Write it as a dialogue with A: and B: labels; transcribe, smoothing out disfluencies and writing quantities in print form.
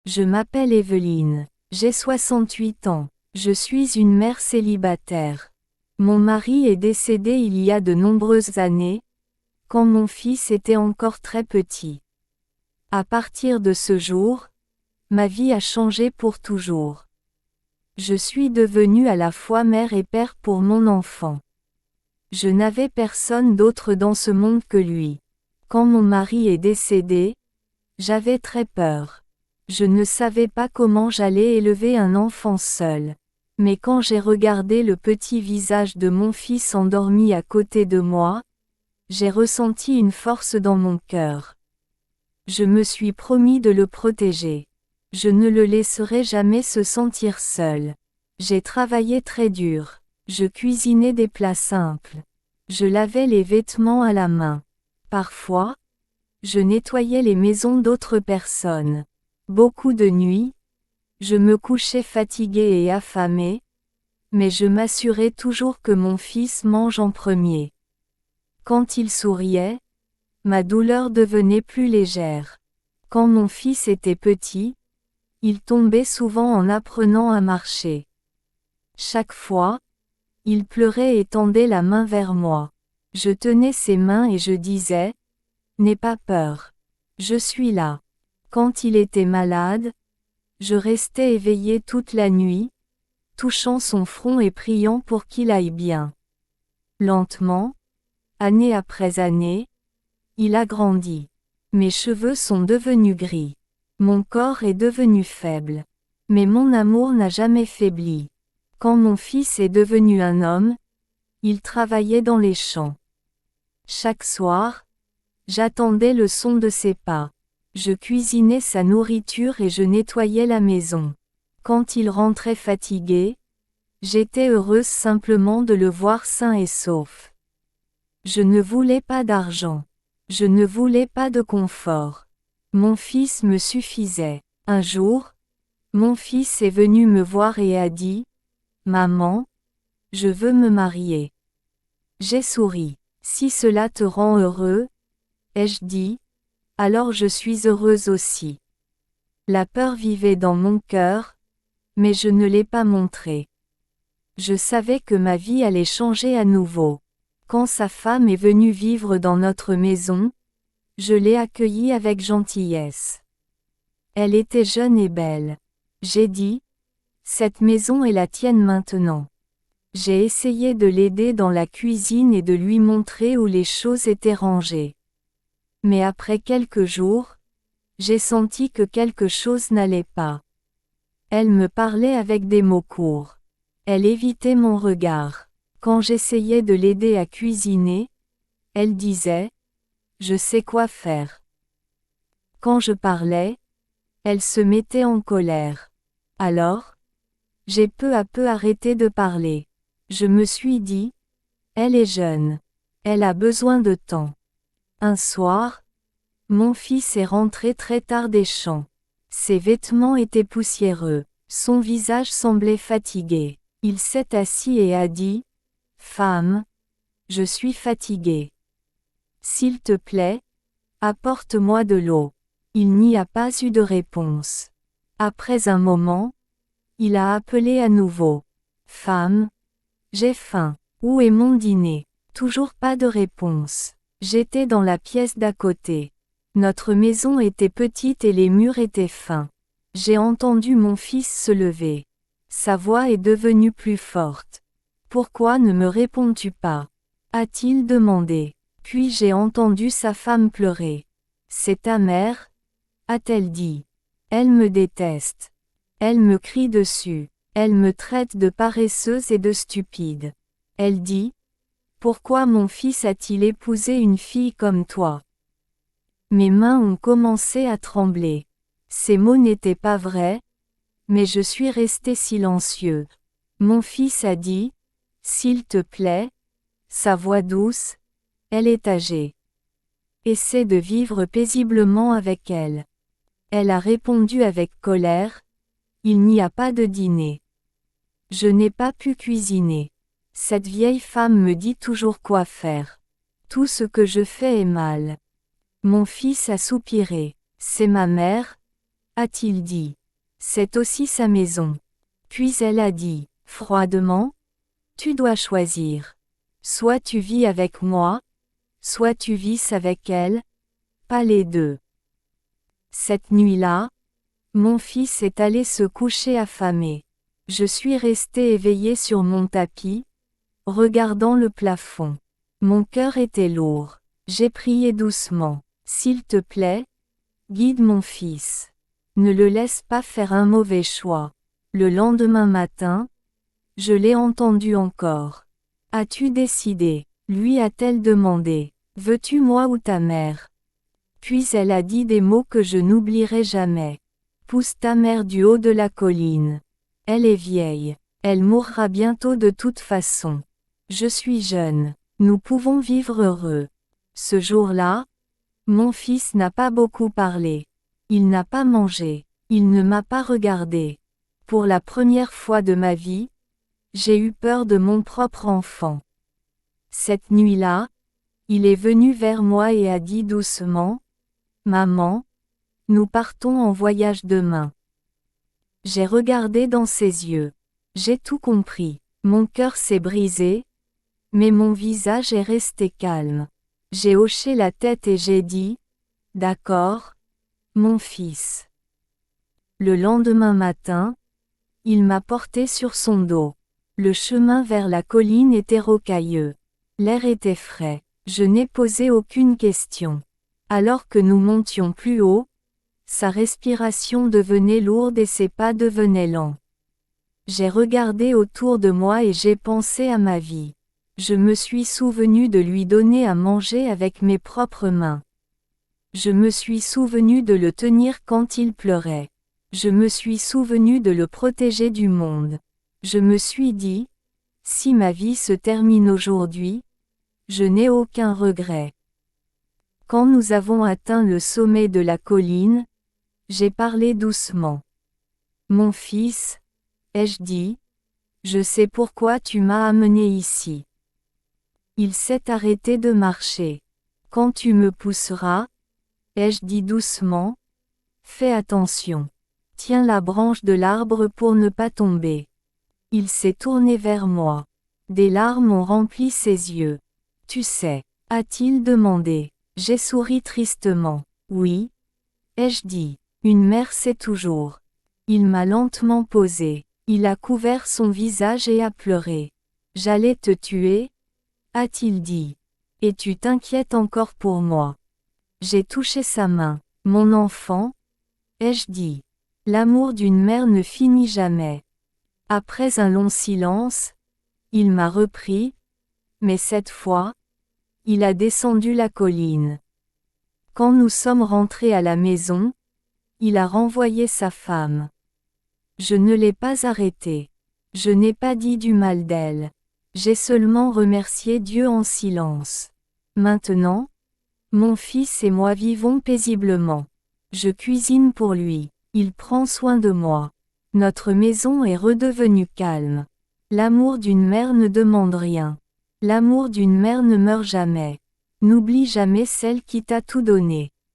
A: Je m'appelle Evelyne. J'ai 68 ans. Je suis une mère célibataire. Mon mari est décédé il y a de nombreuses années, quand mon fils était encore très petit. À partir de ce jour, ma vie a changé pour toujours. Je suis devenue à la fois mère et père pour mon enfant. Je n'avais personne d'autre dans ce monde que lui. Quand mon mari est décédé, j'avais très peur. Je ne savais pas comment j'allais élever un enfant seul. Mais quand j'ai regardé le petit visage de mon fils endormi à côté de moi, j'ai ressenti une force dans mon cœur. Je me suis promis de le protéger. Je ne le laisserai jamais se sentir seul. J'ai travaillé très dur. Je cuisinais des plats simples. Je lavais les vêtements à la main. Parfois, je nettoyais les maisons d'autres personnes. Beaucoup de nuits, je me couchais fatiguée et affamée, mais je m'assurais toujours que mon fils mange en premier. Quand il souriait, ma douleur devenait plus légère. Quand mon fils était petit, il tombait souvent en apprenant à marcher. Chaque fois, il pleurait et tendait la main vers moi. Je tenais ses mains et je disais, « N'aie pas peur. Je suis là. » Quand il était malade, je restais éveillée toute la nuit, touchant son front et priant pour qu'il aille bien. Lentement, année après année, il a grandi. Mes cheveux sont devenus gris. Mon corps est devenu faible. Mais mon amour n'a jamais faibli. Quand mon fils est devenu un homme, il travaillait dans les champs. Chaque soir, j'attendais le son de ses pas. Je cuisinais sa nourriture et je nettoyais la maison. Quand il rentrait fatigué, j'étais heureuse simplement de le voir sain et sauf. Je ne voulais pas d'argent. Je ne voulais pas de confort. Mon fils me suffisait. Un jour, mon fils est venu me voir et a dit, « Maman, je veux me marier. » J'ai souri. « Si cela te rend heureux, » ai-je dit, « alors je suis heureuse aussi. » La peur vivait dans mon cœur, mais je ne l'ai pas montrée. Je savais que ma vie allait changer à nouveau. Quand sa femme est venue vivre dans notre maison, je l'ai accueillie avec gentillesse. Elle était jeune et belle. J'ai dit, « Cette maison est la tienne maintenant. » J'ai essayé de l'aider dans la cuisine et de lui montrer où les choses étaient rangées. Mais après quelques jours, j'ai senti que quelque chose n'allait pas. Elle me parlait avec des mots courts. Elle évitait mon regard. Quand j'essayais de l'aider à cuisiner, elle disait, « Je sais quoi faire. » Quand je parlais, elle se mettait en colère. Alors, j'ai peu à peu arrêté de parler. Je me suis dit, « Elle est jeune. Elle a besoin de temps. » Un soir, mon fils est rentré très tard des champs. Ses vêtements étaient poussiéreux. Son visage semblait fatigué. Il s'est assis et a dit, « Femme, je suis fatigué. S'il te plaît, apporte-moi de l'eau. » Il n'y a pas eu de réponse. Après un moment, il a appelé à nouveau. « Femme, j'ai faim. Où est mon dîner ?» Toujours pas de réponse. J'étais dans la pièce d'à côté. Notre maison était petite et les murs étaient fins. J'ai entendu mon fils se lever. Sa voix est devenue plus forte. « Pourquoi ne me réponds-tu pas ?» a-t-il demandé. Puis j'ai entendu sa femme pleurer. « C'est ta mère ?» a-t-elle dit. « Elle me déteste. Elle me crie dessus. Elle me traite de paresseuse et de stupide. Elle dit, « Pourquoi mon fils a-t-il épousé une fille comme toi ?» Mes mains ont commencé à trembler. Ces mots n'étaient pas vrais, mais je suis resté silencieux. Mon fils a dit, « S'il te plaît », sa voix douce, « Elle est âgée. Essaie de vivre paisiblement avec elle. » Elle a répondu avec colère, « Il n'y a pas de dîner. Je n'ai pas pu cuisiner. Cette vieille femme me dit toujours quoi faire. Tout ce que je fais est mal. » Mon fils a soupiré. « C'est ma mère, a-t-il dit. C'est aussi sa maison. Puis elle a dit, froidement, tu dois choisir. Soit tu vis avec moi, soit tu vis avec elle, pas les deux. Cette nuit-là, mon fils est allé se coucher affamé. Je suis resté éveillé sur mon tapis, regardant le plafond. Mon cœur était lourd. J'ai prié doucement. S'il te plaît, guide mon fils. Ne le laisse pas faire un mauvais choix. Le lendemain matin, je l'ai entendu encore. As-tu décidé? Lui a-t-elle demandé. Veux-tu moi ou ta mère? Puis elle a dit des mots que je n'oublierai jamais. Pousse ta mère du haut de la colline. Elle est vieille. Elle mourra bientôt de toute façon. Je suis jeune. Nous pouvons vivre heureux. Ce jour-là, mon fils n'a pas beaucoup parlé. Il n'a pas mangé. Il ne m'a pas regardé. Pour la première fois de ma vie, j'ai eu peur de mon propre enfant. Cette nuit-là, il est venu vers moi et a dit doucement, « Maman, nous partons en voyage demain. » J'ai regardé dans ses yeux. J'ai tout compris. Mon cœur s'est brisé, mais mon visage est resté calme. J'ai hoché la tête et j'ai dit, « D'accord, mon fils. » Le lendemain matin, il m'a porté sur son dos. Le chemin vers la colline était rocailleux. L'air était frais. Je n'ai posé aucune question. Alors que nous montions plus haut, sa respiration devenait lourde et ses pas devenaient lents. J'ai regardé autour de moi et j'ai pensé à ma vie. Je me suis souvenu de lui donner à manger avec mes propres mains. Je me suis souvenu de le tenir quand il pleurait. Je me suis souvenu de le protéger du monde. Je me suis dit, si ma vie se termine aujourd'hui, je n'ai aucun regret. Quand nous avons atteint le sommet de la colline, j'ai parlé doucement. Mon fils, ai-je dit, je sais pourquoi tu m'as amené ici. Il s'est arrêté de marcher. Quand tu me pousseras, ai-je dit doucement, fais attention. Tiens la branche de l'arbre pour ne pas tomber. Il s'est tourné vers moi. Des larmes ont rempli ses yeux. Tu sais, a-t-il demandé. J'ai souri tristement. Oui, ai-je dit. Une mère sait toujours. Il m'a lentement posé. Il a couvert son visage et a pleuré. J'allais te tuer, a-t-il dit. Et tu t'inquiètes encore pour moi. J'ai touché sa main. Mon enfant, ai-je dit. L'amour d'une mère ne finit jamais. Après un long silence, il m'a repris, mais cette fois, il a descendu la colline. Quand nous sommes rentrés à la maison, il a renvoyé sa femme. Je ne l'ai pas arrêtée. Je n'ai pas dit du mal d'elle. J'ai seulement remercié Dieu en silence. Maintenant, mon fils et moi vivons paisiblement. Je cuisine pour lui. Il prend soin de moi. Notre maison est redevenue calme. L'amour d'une mère ne demande rien. L'amour d'une mère ne meurt jamais. N'oublie jamais celle qui t'a tout donné.